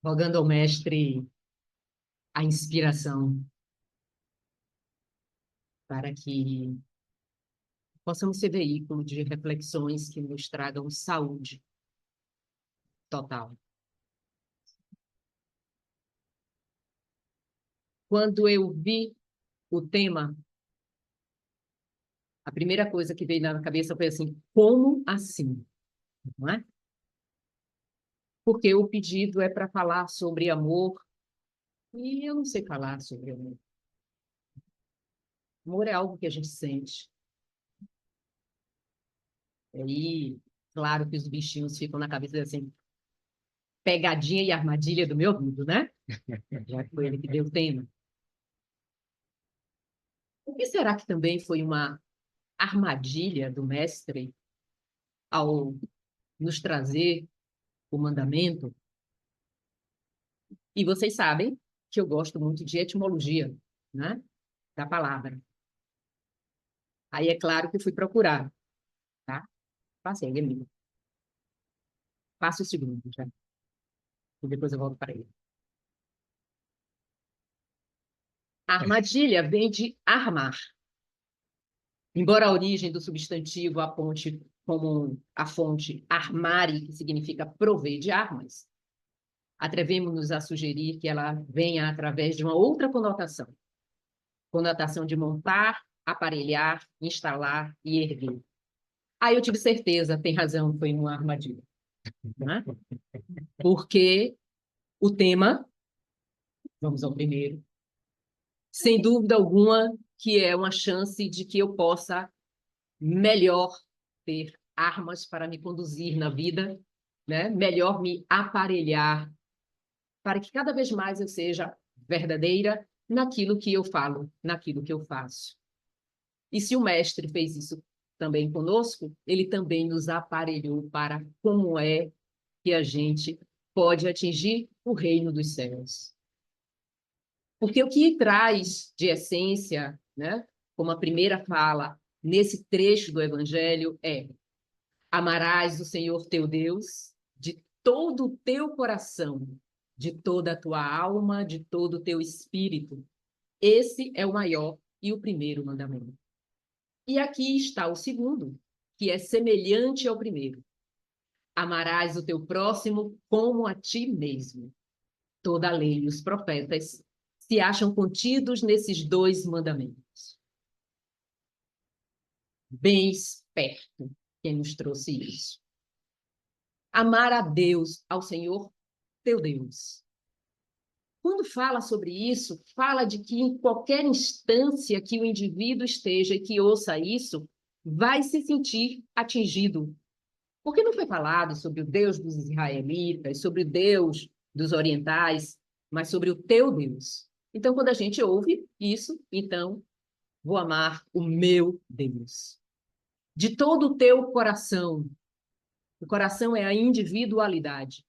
rogando ao Mestre a inspiração para que possamos ser veículo de reflexões que nos tragam saúde total. Quando eu vi o tema, a primeira coisa que veio na cabeça foi assim: como assim? Não é? Porque o pedido é para falar sobre amor e eu não sei falar sobre amor. Amor é algo que a gente sente. E aí, claro que os bichinhos ficam na cabeça assim, pegadinha e armadilha do meu ouvido, né? Já que foi ele que deu o tema. O que será que também foi uma armadilha do mestre ao nos trazer o mandamento? E vocês sabem que eu gosto muito de etimologia, né? Da palavra. Aí é claro que fui procurar, tá? Passei, amigo. Passo o segundo, já. E depois eu volto para ele. Armadilha vem de armar. Embora a origem do substantivo aponte como a fonte armare, que significa prover de armas, atrevemos-nos a sugerir que ela venha através de uma outra conotação. Conotação de montar, aparelhar, instalar e erguer. Aí eu tive certeza, tem razão, foi uma armadilha. Né? Porque o tema, vamos ao primeiro, sem dúvida alguma, que é uma chance de que eu possa melhor ter armas para me conduzir na vida, né? Melhor me aparelhar, para que cada vez mais eu seja verdadeira naquilo que eu falo, naquilo que eu faço. E se o mestre fez isso também conosco, ele também nos aparelhou para como é que a gente pode atingir o reino dos céus. Porque o que traz de essência, né, como a primeira fala nesse trecho do Evangelho é: amarás o Senhor teu Deus de todo o teu coração, de toda a tua alma, de todo o teu espírito. Esse é o maior e o primeiro mandamento. E aqui está o segundo, que é semelhante ao primeiro. Amarás o teu próximo como a ti mesmo. Toda a lei e os profetas se acham contidos nesses dois mandamentos. Bem esperto quem nos trouxe isso. Amar a Deus, ao Senhor teu Deus. Quando fala sobre isso, fala de que em qualquer instância que o indivíduo esteja e que ouça isso, vai se sentir atingido. Porque não foi falado sobre o Deus dos israelitas, sobre o Deus dos orientais, mas sobre o teu Deus. Então, quando a gente ouve isso, então, vou amar o meu Deus. De todo o teu coração. O coração é a individualidade.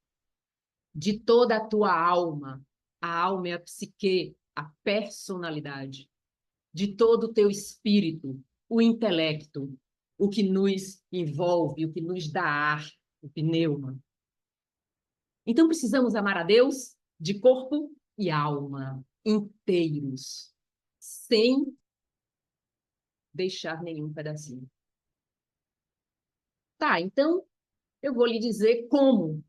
De toda a tua alma. A alma é a psique, a personalidade. De todo o teu espírito, o intelecto, o que nos envolve, o que nos dá ar, o pneuma. Então precisamos amar a Deus de corpo e alma, inteiros, sem deixar nenhum pedacinho. Tá, então eu vou lhe dizer como.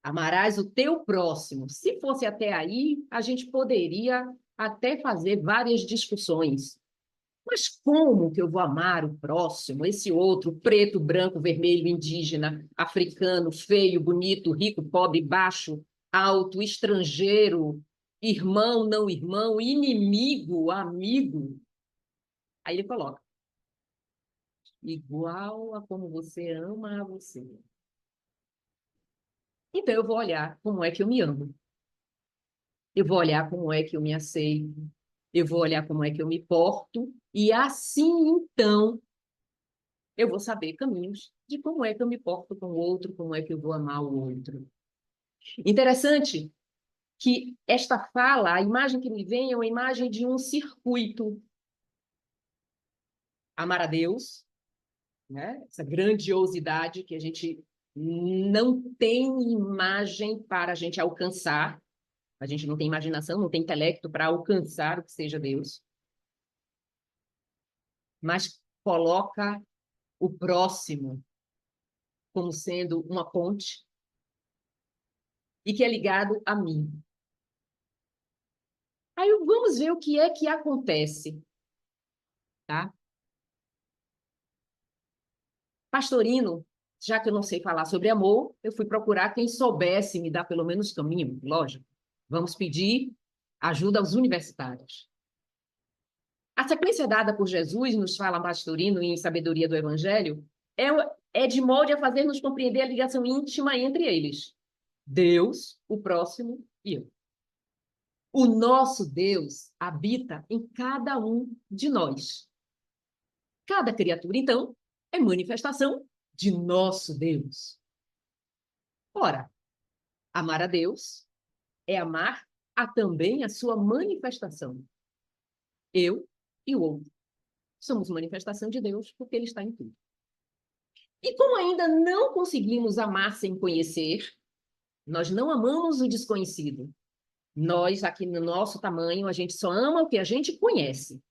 Amarás o teu próximo. Se fosse até aí, a gente poderia até fazer várias discussões. Mas como que eu vou amar o próximo, esse outro, preto, branco, vermelho, indígena, africano, feio, bonito, rico, pobre, baixo, alto, estrangeiro, irmão, não irmão, inimigo, amigo? Aí ele coloca, igual a como você ama a você. Então eu vou olhar como é que eu me amo. Eu vou olhar como é que eu me aceito. Eu vou olhar como é que eu me porto. E assim, então, eu vou saber caminhos de como é que eu me porto com o outro, como é que eu vou amar o outro. Interessante que esta fala, a imagem que me vem é uma imagem de um circuito. Amar a Deus, né? Essa grandiosidade que a gente não tem imagem para a gente alcançar, a gente não tem imaginação, não tem intelecto para alcançar o que seja Deus, mas coloca o próximo como sendo uma ponte e que é ligado a mim. Aí vamos ver o que é que acontece, tá? Pastorino, já que eu não sei falar sobre amor, eu fui procurar quem soubesse me dar pelo menos caminho, lógico. Vamos pedir ajuda aos universitários. A sequência dada por Jesus, nos fala Pastorino em Sabedoria do Evangelho, é de molde a fazer-nos compreender a ligação íntima entre eles. Deus, o próximo e eu. O nosso Deus habita em cada um de nós. Cada criatura, então, é manifestação de nosso Deus. Ora, amar a Deus é amar também a sua manifestação. Eu e o outro. Somos manifestação de Deus porque Ele está em tudo. E como ainda não conseguimos amar sem conhecer, nós não amamos o desconhecido. Nós, aqui no nosso tamanho, a gente só ama o que a gente conhece.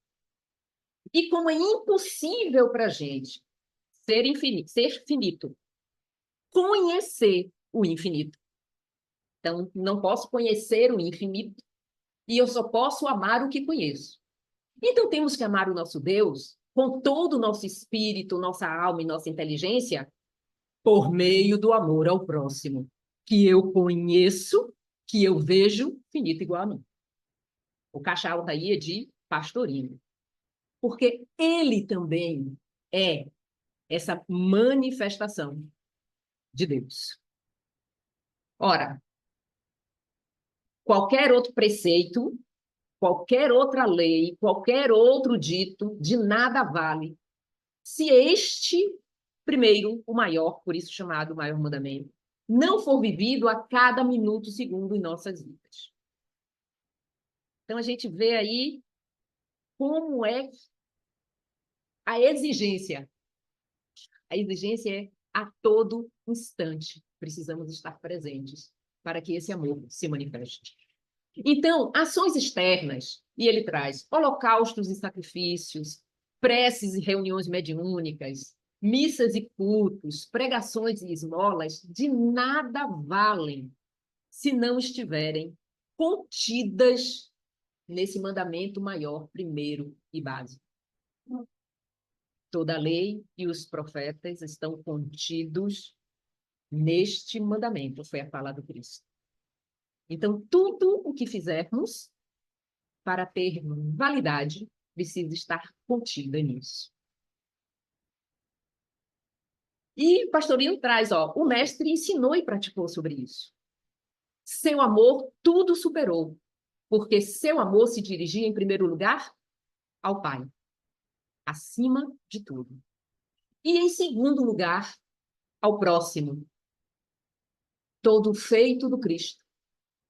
E como é impossível para a gente ser finito, conhecer o infinito. Então, não posso conhecer o infinito e eu só posso amar o que conheço. Então, temos que amar o nosso Deus com todo o nosso espírito, nossa alma e nossa inteligência por meio do amor ao próximo, que eu conheço, que eu vejo finito igual a mim. O caixa alta aí é de Pastorino. Porque ele também é essa manifestação de Deus. Ora, qualquer outro preceito, qualquer outra lei, qualquer outro dito, de nada vale se este, primeiro, o maior, por isso chamado o maior mandamento, não for vivido a cada minuto, segundo em nossas vidas. Então, a gente vê aí como é a exigência. A exigência é a todo instante. Precisamos estar presentes para que esse amor se manifeste. Então, ações externas, e ele traz holocaustos e sacrifícios, preces e reuniões mediúnicas, missas e cultos, pregações e esmolas, de nada valem se não estiverem contidas nesse mandamento maior, primeiro e básico. Toda a lei e os profetas estão contidos neste mandamento, foi a fala do Cristo. Então, tudo o que fizermos para ter validade precisa estar contida nisso. E Pastorino traz, o mestre ensinou e praticou sobre isso. Seu amor tudo superou, porque seu amor se dirigia, em primeiro lugar, ao Pai, acima de tudo. E, em segundo lugar, ao próximo. Todo o feito do Cristo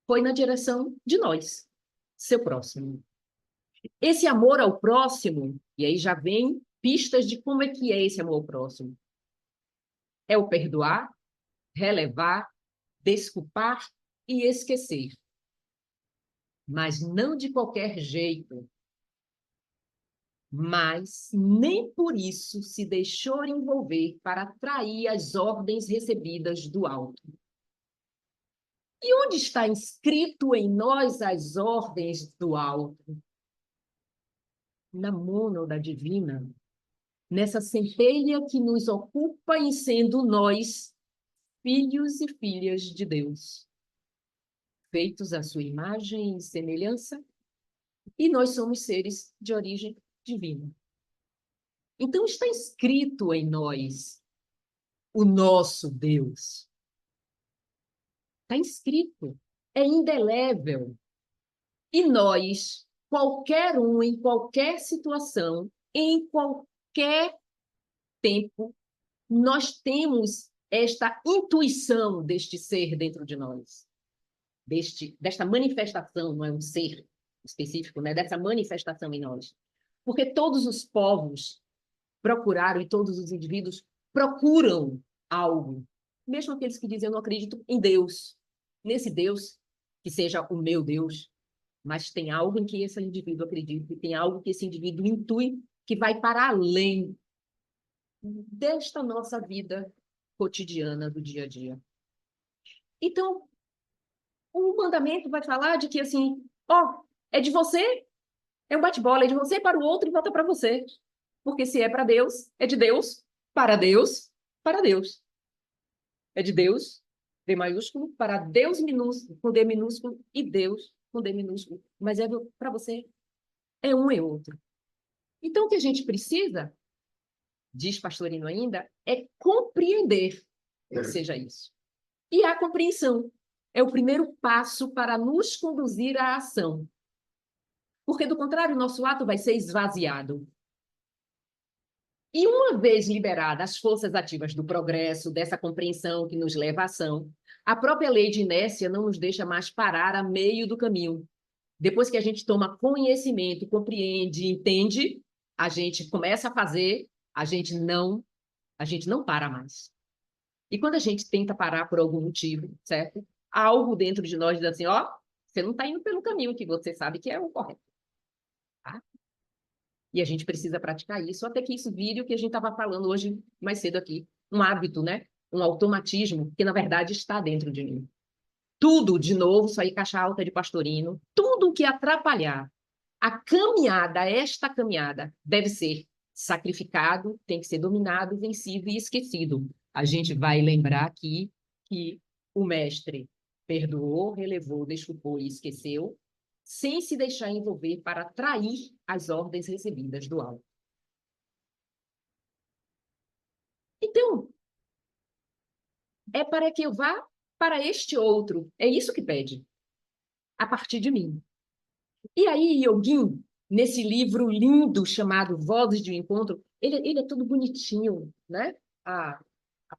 foi na direção de nós, seu próximo. Esse amor ao próximo, e aí já vem pistas de como é que é esse amor ao próximo. É o perdoar, relevar, desculpar e esquecer. Mas não de qualquer jeito. Mas nem por isso se deixou envolver para atrair as ordens recebidas do alto. E onde está inscrito em nós as ordens do alto? Na mônada divina, nessa centelha que nos ocupa em sendo nós filhos e filhas de Deus, feitos à sua imagem e semelhança, e nós somos seres de origem divina. Então está inscrito em nós o nosso Deus. Está inscrito, é indelével. E nós, qualquer um, em qualquer situação, em qualquer tempo, nós temos esta intuição deste ser dentro de nós, desta manifestação, não é um ser específico, né? Dessa manifestação em nós. Porque todos os povos procuraram e todos os indivíduos procuram algo. mesmo aqueles que dizem eu não acredito em Deus, nesse Deus que seja o meu Deus, mas tem algo em que esse indivíduo acredita, tem algo que esse indivíduo intui que vai para além desta nossa vida cotidiana do dia a dia. Então, o mandamento vai falar de que assim, ó, é de você, é um bate-bola, é de você para o outro e volta para você. Porque se é para Deus, é de Deus, para Deus, para Deus. É de Deus, D maiúsculo, para Deus minúsculo, com D minúsculo, e Deus com D minúsculo. Mas é para você, é um e outro. Então, o que a gente precisa, diz Pastorino ainda, é compreender que seja isso. E a compreensão é o primeiro passo para nos conduzir à ação. Porque, do contrário, o nosso ato vai ser esvaziado. E uma vez liberadas as forças ativas do progresso, dessa compreensão que nos leva à ação, a própria lei de inércia não nos deixa mais parar a meio do caminho. Depois que a gente toma conhecimento, compreende, entende, a gente começa a fazer, a gente não para mais. E quando a gente tenta parar por algum motivo, certo? Algo dentro de nós diz assim, ó, você não está indo pelo caminho que você sabe que é o correto. Tá? E a gente precisa praticar isso, até que isso vire o que a gente estava falando hoje mais cedo aqui. Um hábito, né? Um automatismo que, na verdade, está dentro de mim. Tudo, de novo, isso aí, caixa alta de Pastorino, tudo que atrapalhar a caminhada, esta caminhada, deve ser sacrificado, tem que ser dominado, vencido e esquecido. A gente vai lembrar aqui que o mestre perdoou, relevou, desculpou e esqueceu, sem se deixar envolver para trair as ordens recebidas do alto. Então, é para que eu vá para este outro. É isso que pede, a partir de mim. E aí, Yogin, nesse livro lindo chamado Vozes de um Encontro, ele é todo bonitinho, né? A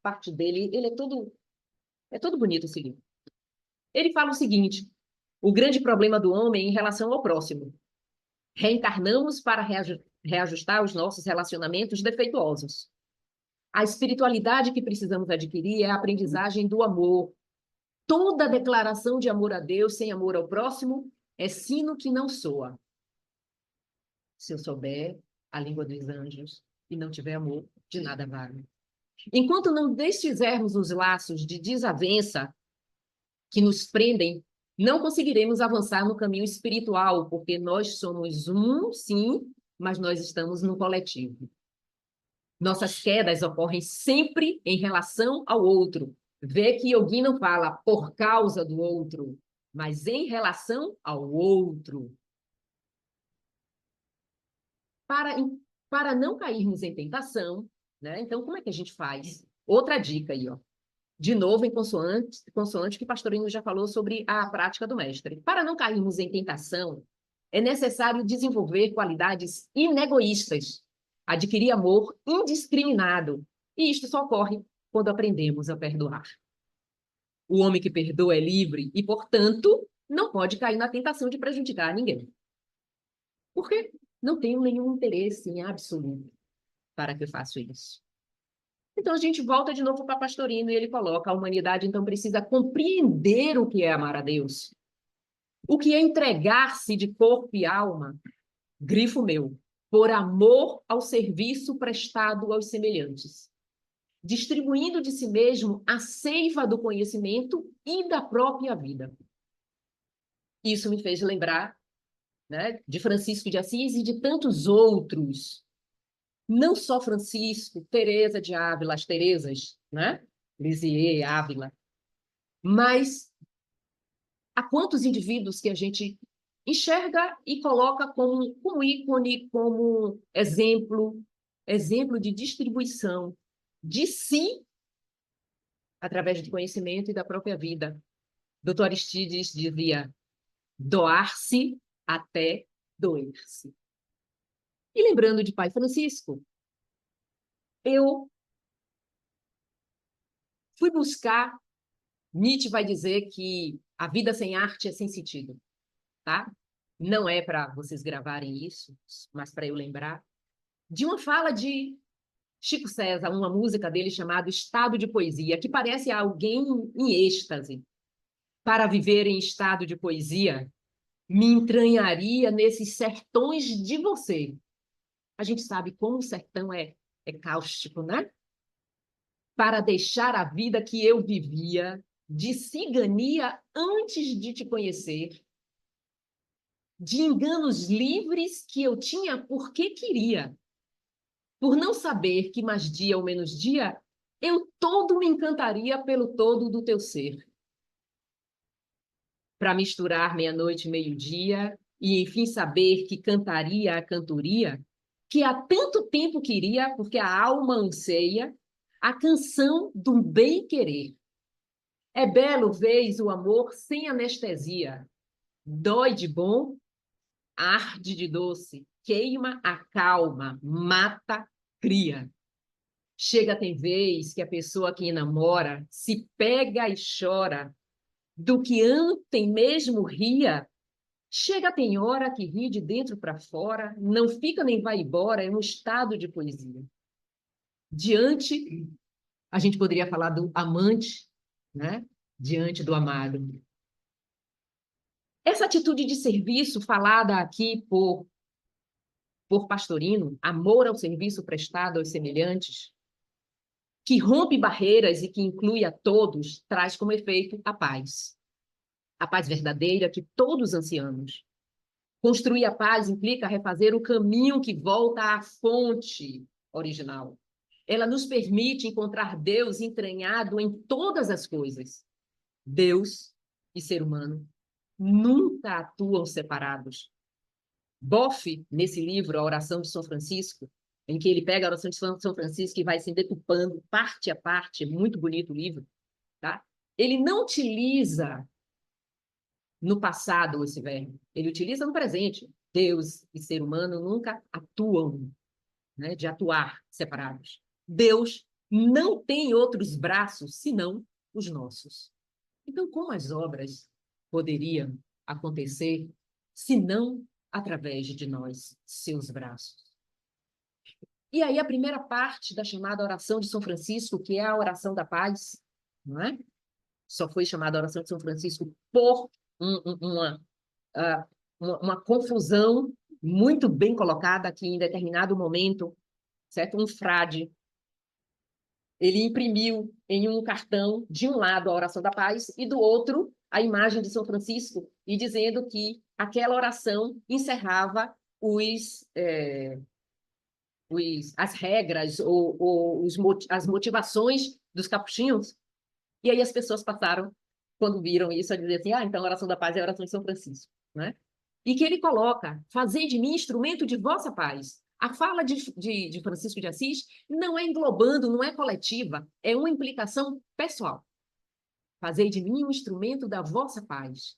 parte dele, ele é todo bonito esse livro. Ele fala o seguinte, o grande problema do homem em relação ao próximo. Reencarnamos para reajustar os nossos relacionamentos defeituosos. A espiritualidade que precisamos adquirir é a aprendizagem do amor. Toda declaração de amor a Deus sem amor ao próximo é sino que não soa. Se eu souber a língua dos anjos e não tiver amor, de nada vale. Enquanto não desfizermos os laços de desavença que nos prendem, não conseguiremos avançar no caminho espiritual, porque nós somos um, sim, mas nós estamos no coletivo. Nossas quedas ocorrem sempre em relação ao outro. Vê que Yogi não fala por causa do outro, mas em relação ao outro. Para não cairmos em tentação, né? Então, como é que a gente faz? Outra dica aí, ó. De novo, em consoante que Pastorino já falou sobre a prática do mestre. Para não cairmos em tentação, é necessário desenvolver qualidades inegoístas, adquirir amor indiscriminado. E isto só ocorre quando aprendemos a perdoar. O homem que perdoa é livre e, portanto, não pode cair na tentação de prejudicar ninguém. Por quê? Não tenho nenhum interesse em absoluto para que eu faça isso. Então, a gente volta de novo para Pastorino e ele coloca: a humanidade, então, precisa compreender o que é amar a Deus. O que é entregar-se de corpo e alma, grifo meu, por amor ao serviço prestado aos semelhantes, distribuindo de si mesmo a seiva do conhecimento e da própria vida. Isso me fez lembrar, né, de Francisco de Assis e de tantos outros. Não só Francisco, Teresa de Ávila, as Teresas, né? Lisieux, Ávila, mas a quantos indivíduos que a gente enxerga e coloca como ícone, como exemplo de distribuição de si através do conhecimento e da própria vida. Dr. Aristides dizia: doar-se até doer-se. E lembrando de Pai Francisco, eu fui buscar. Nietzsche vai dizer que a vida sem arte é sem sentido, tá? Não é para vocês gravarem isso, mas para eu lembrar de uma fala de Chico César, uma música dele chamada Estado de Poesia, que parece alguém em êxtase. Para viver em estado de poesia, me entranharia nesses sertões de você. A gente sabe como o sertão é cáustico, né? Para deixar a vida que eu vivia de cigania antes de te conhecer, de enganos livres que eu tinha porque queria, por não saber que mais dia ou menos dia, eu todo me encantaria pelo todo do teu ser. Para misturar meia-noite e meio-dia, e enfim saber que cantaria a cantoria, que há tanto tempo queria, porque a alma anseia, a canção do bem-querer. É belo, vês, o amor sem anestesia. Dói de bom, arde de doce, queima, acalma, mata, cria. Chega tem vez que a pessoa que enamora se pega e chora, do que ontem mesmo ria. Chega tem hora que ri de dentro para fora, não fica nem vai embora, é um estado de poesia. Diante, a gente poderia falar do amante, né? Diante do amado. Essa atitude de serviço falada aqui por Pastorino, amor ao serviço prestado aos semelhantes, que rompe barreiras e que inclui a todos, traz como efeito a paz. A paz verdadeira que todos ansiamos. Construir a paz implica refazer o caminho que volta à fonte original. Ela nos permite encontrar Deus entranhado em todas as coisas. Deus e ser humano nunca atuam separados. Boff, nesse livro, A Oração de São Francisco, em que ele pega a oração de São Francisco e vai se decupando parte a parte, é muito bonito o livro, tá? Ele não utiliza no passado esse verbo, ele utiliza no presente. Deus e ser humano nunca atuam, né, de atuar separados. Deus não tem outros braços senão os nossos. Então, como as obras poderiam acontecer se não através de nós, seus braços? E aí a primeira parte da chamada oração de São Francisco, que é a oração da paz, não é? Só foi chamada oração de São Francisco por uh, uma confusão muito bem colocada aqui em determinado momento, certo? Um frade, ele imprimiu em um cartão, de um lado a oração da paz e do outro a imagem de São Francisco, e dizendo que aquela oração encerrava as regras ou as motivações dos capuchinhos. E aí as pessoas passaram, quando viram isso, a dizer assim, então a oração da paz é a oração de São Francisco, né? E que ele coloca, fazei de mim instrumento de vossa paz. A fala de Francisco de Assis não é englobando, não é coletiva, é uma implicação pessoal. Fazei de mim um instrumento da vossa paz.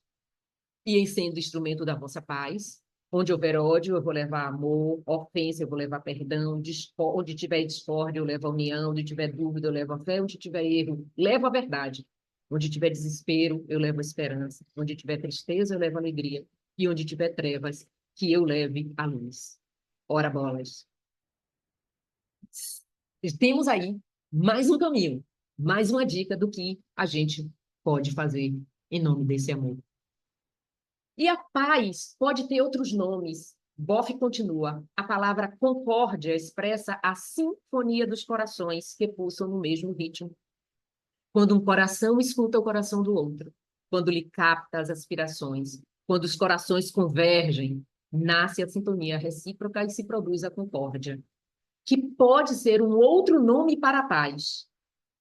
E em sendo instrumento da vossa paz, onde houver ódio, eu vou levar amor, ofensa, eu vou levar perdão, onde tiver discórdia, eu levo a união, onde tiver dúvida, eu levo a fé, onde tiver erro, levo a verdade. Onde tiver desespero, eu levo a esperança. Onde tiver tristeza, eu levo a alegria. E onde tiver trevas, que eu leve a luz. Ora, bolas. Temos aí mais um caminho, mais uma dica do que a gente pode fazer em nome desse amor. E a paz pode ter outros nomes. Boff continua. A palavra concórdia expressa a sinfonia dos corações que pulsam no mesmo ritmo. Quando um coração escuta o coração do outro, quando lhe capta as aspirações, quando os corações convergem, nasce a sintonia recíproca e se produz a concórdia, que pode ser um outro nome para a paz,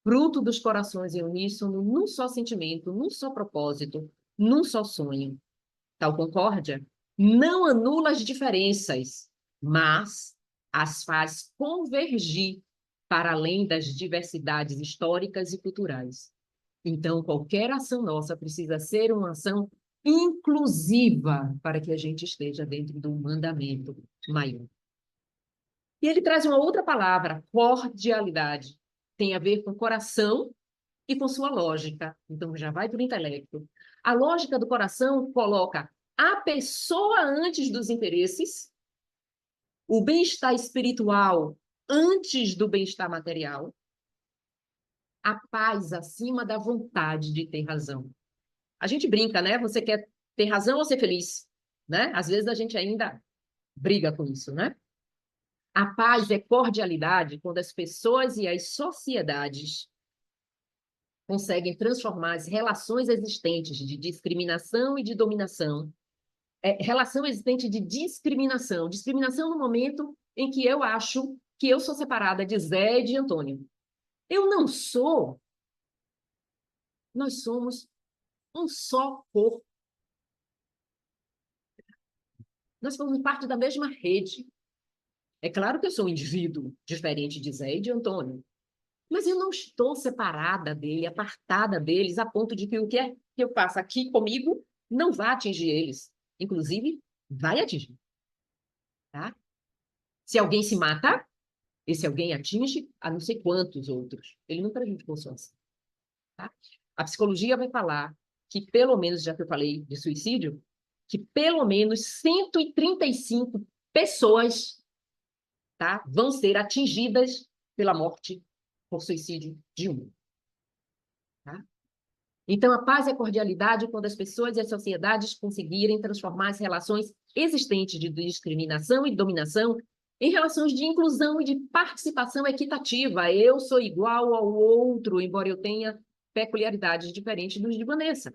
fruto dos corações em uníssono, num só sentimento, num só propósito, num só sonho. Tal concórdia não anula as diferenças, mas as faz convergir para além das diversidades históricas e culturais. Então, qualquer ação nossa precisa ser uma ação inclusiva para que a gente esteja dentro do mandamento maior. E ele traz uma outra palavra, cordialidade. Tem a ver com coração e com sua lógica. Então, já vai para o intelecto. A lógica do coração coloca a pessoa antes dos interesses, o bem-estar espiritual antes do bem-estar material, a paz acima da vontade de ter razão. A gente brinca, né? Você quer ter razão ou ser feliz, né? Às vezes a gente ainda briga com isso, né? A paz é cordialidade quando as pessoas e as sociedades conseguem transformar as relações existentes de discriminação e de dominação, relação existente de discriminação, discriminação no momento em que eu acho que eu sou separada de Zé e de Antônio. Eu não sou, nós somos um só corpo. Nós formamos parte da mesma rede. É claro que eu sou um indivíduo diferente de Zé e de Antônio, mas eu não estou separada dele, apartada deles, a ponto de que o que é que eu faço aqui comigo não vai atingir eles. Inclusive, vai atingir. Tá? Se alguém se mata, esse alguém atinge a não sei quantos outros. Ele não prejudicou só assim. Tá? A psicologia vai falar que, pelo menos, já que eu falei de suicídio, que pelo menos 135 pessoas, tá, vão ser atingidas pela morte por suicídio de um. Tá? Então, a paz e a cordialidade quando as pessoas e as sociedades conseguirem transformar as relações existentes de discriminação e dominação em relações de inclusão e de participação equitativa. Eu sou igual ao outro, embora eu tenha peculiaridades diferentes dos de Vanessa.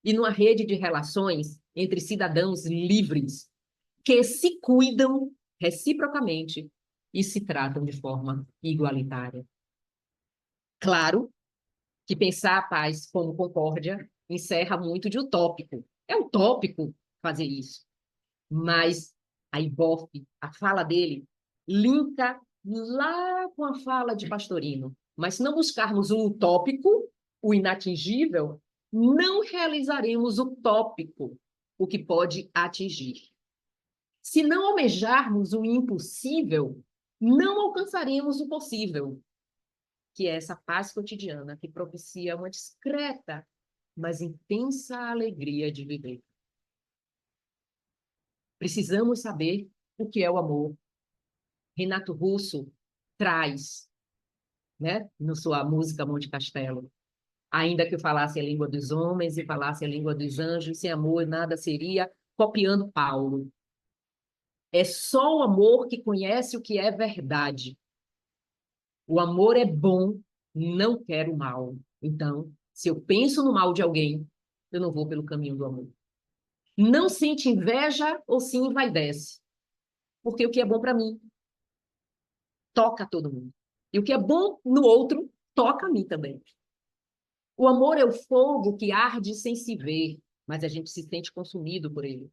E numa rede de relações entre cidadãos livres que se cuidam reciprocamente e se tratam de forma igualitária. Claro que pensar a paz como concórdia encerra muito de utópico. É utópico fazer isso. Mas a Ibope, a fala dele, linka lá com a fala de Pastorino. Mas se não buscarmos o utópico, o inatingível, não realizaremos o tópico, o que pode atingir. Se não almejarmos o impossível, não alcançaremos o possível, que é essa paz cotidiana que propicia uma discreta, mas intensa alegria de viver. Precisamos saber o que é o amor. Renato Russo traz, né, na sua música Monte Castelo, ainda que eu falasse a língua dos homens e falasse a língua dos anjos, sem amor nada seria, copiando Paulo. É só o amor que conhece o que é verdade. O amor é bom, não quero mal. Então, se eu penso no mal de alguém, eu não vou pelo caminho do amor. Não sente inveja ou se envaidece. Porque o que é bom para mim, toca todo mundo. E o que é bom no outro, toca a mim também. O amor é o fogo que arde sem se ver, mas a gente se sente consumido por ele.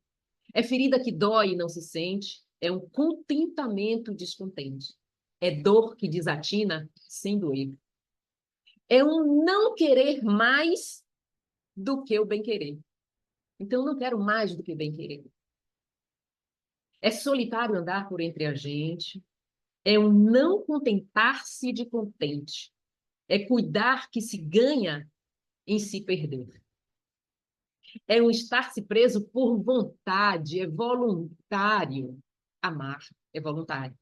É ferida que dói e não se sente, é um contentamento descontente. É dor que desatina sem doer. É um não querer mais do que o bem-querer. Então, eu não quero mais do que bem-querer. É solitário andar por entre a gente, é um não contentar-se de contente, é cuidar que se ganha em se perder. É um estar-se preso por vontade, é voluntário. Amar é voluntário.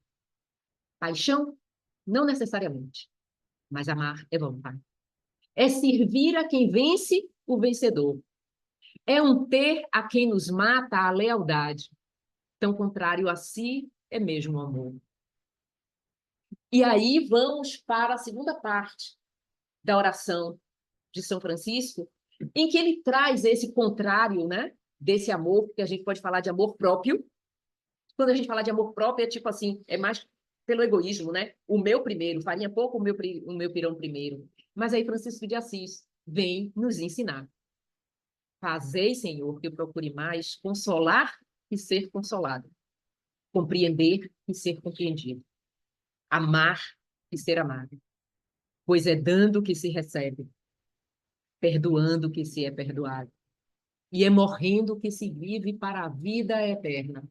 Paixão, não necessariamente, mas amar é voluntário. É servir a quem vence o vencedor. É um ter a quem nos mata a lealdade. Tão contrário a si é mesmo o amor. E aí vamos para a segunda parte da oração de São Francisco, em que ele traz esse contrário, né, desse amor, que a gente pode falar de amor próprio. Quando a gente fala de amor próprio, é tipo assim, é mais pelo egoísmo, né? O meu primeiro, farinha pouco, o meu pirão primeiro. Mas aí Francisco de Assis vem nos ensinar. Fazei, Senhor, que eu procure mais consolar e ser consolado, compreender e ser compreendido, amar e ser amado, pois é dando que se recebe, perdoando que se é perdoado, e é morrendo que se vive para a vida eterna.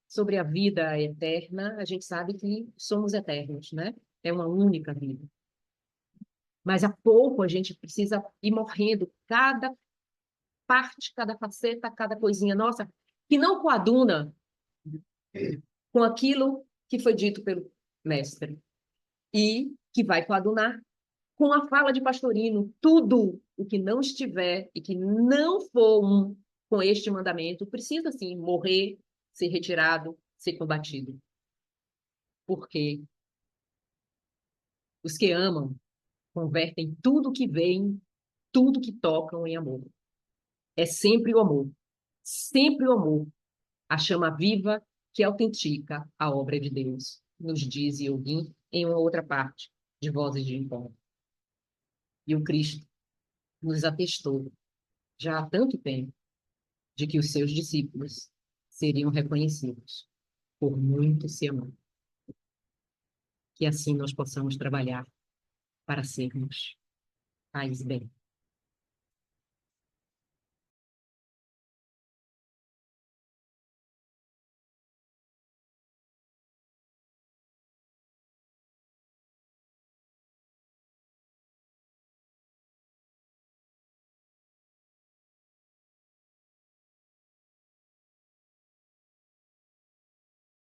Sobre a vida eterna, a gente sabe que somos eternos, né? É uma única vida. Mas há pouco a gente precisa ir morrendo cada parte, cada faceta, cada coisinha nossa, que não coaduna com aquilo que foi dito pelo mestre e que vai coadunar com a fala de Pastorino: tudo o que não estiver e que não for um com este mandamento precisa, sim, morrer, ser retirado, ser combatido. Porque os que amam convertem tudo que veem, tudo que tocam em amor. É sempre o amor, a chama viva que autentica a obra de Deus, nos diz Yogi em uma outra parte de Vozes de Encontro. E o Cristo nos atestou, já há tanto tempo, de que os seus discípulos seriam reconhecidos por muito se amar. Que assim nós possamos trabalhar para sermos pais bem.